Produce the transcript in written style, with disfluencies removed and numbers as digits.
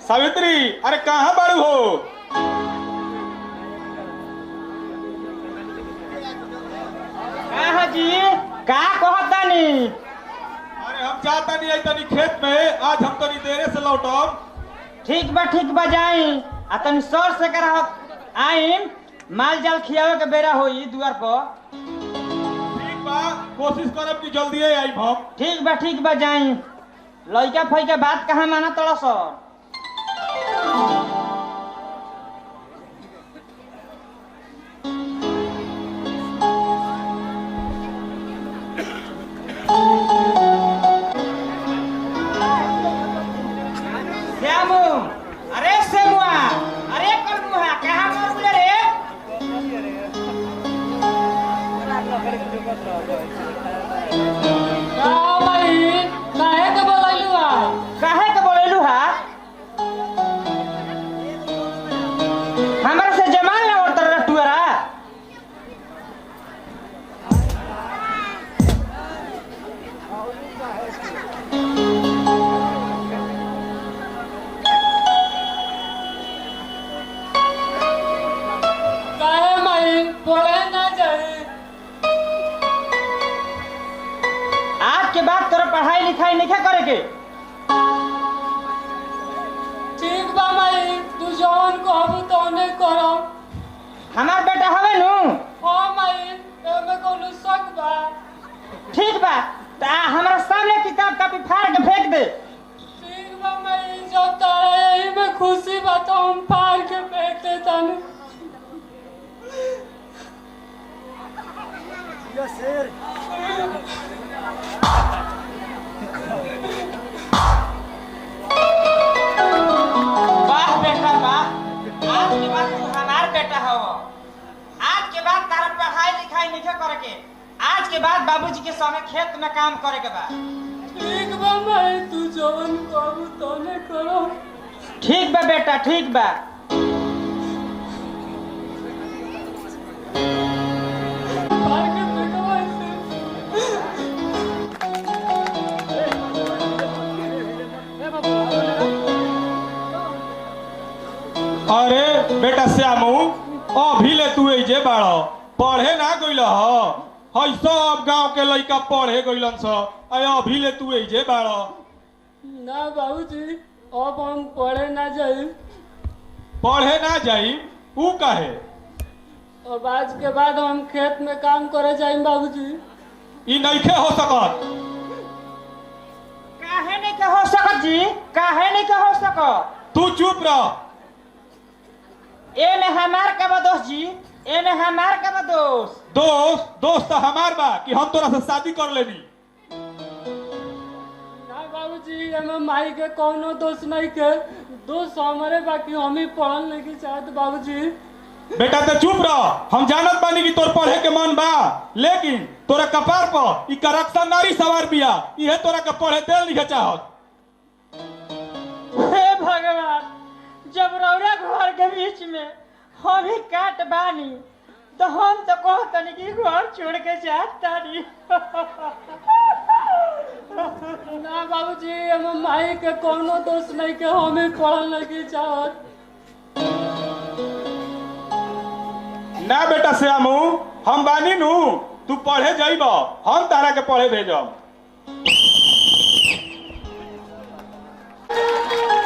सावित्री, अरे कहाँ बाड़ू हो? जी का कहतानी? अरे हम जाता नहीं तनी खेत में, आज हम तनी देरे से लौटम। ठीक बा जाई आ तनी सर से कर आईम, माल जाल खियावे के बेरा होई दुआर पर। ठीक बा, कोशिश करब कि जल्दी आई हम। ठीक बा जाई। लइका फइका बात कहाँ माना तड़ा सर? श्यामू, अरे श्यामुआ, अरे कलमुआ, कहाँ मोर बुले रे? काहे के बोलैलू हा? हमरा से जमाल ना उतर रटुआरा। आज के बाद तोरा पढ़ाई लिखाई नहीं करे के। ठीक बा माई, तू जौन कहबू तौने करब। हमार बेटा हवे नु? हाँ माई, एमे कोनो शक बा? ठीक बा, ता हमरा सामने किताब कॉपी फाड़ के फेंक दे। ठीक बा माई, जब तारा यही में खुशी बा तो हम फाड़ के फेंक देतानी। वाह बेटा वाह, आज के बाद तू हमार बेटा हो। आज के बाद तारा पढ़ाई लिखाई नहीं करे के। आज के बाद बाबूजी के संगे खेत में काम करे के बा। ठीक बा माई, तू जौन कहबू तौने करब। ठीक बा बेटा, ठीक बा। फाड़ के फेंकबा ऐसे। अरे बेटा श्यामू, अभी ले तू एजे बाड़ो, पढ़े ना गइल ह? हई सब गांव के लइका पढ़े गइलन स, अभी ले तू एजे बाड़ो। ना बाबूजी, अब हम पढ़े ना जाई। पढ़े ना जाई? ऊ काहे? अब आज के बाद हम खेत में काम करे जाई बाबूजी। ई नइखे हो सकत। काहे नहीं के हो सकत जी? काहे नहीं के हो सकत? तू चुप रह। ए में हमार का बा दोस्त जी, ए में हमार का बा दोस्त। दोस्त तो हमार बा कि हम तोरा से शादी कर लेनी। ना बाबूजी, एमे माई के कोनो दोष नहीं के। दोस्त हमारे बाकी हम ही पढ़ल नहीं चाहत बाबूजी। बेटा तो चुप रह। हम जानत बानी कि तोर पढ़े के मन बा, लेकिन तोरा कपार पर ई करक्शन नारी सवार बिया, इहे तोरा के पढ़े देल नहीं चाहत। हे भगवान, जब रौरा घर के बीच में हम ही काट बानी तो हम तो कहतनी कि घर छोड़ के जातानी। ना बाबूजी, एमे माई के कोनो दोष नहीं के हम ही पढ़ल नहीं चाहत। ना बेटा श्यामू, हम बानी नु, तू पढ़े जाइब, हम तारा के पढ़े भेजब।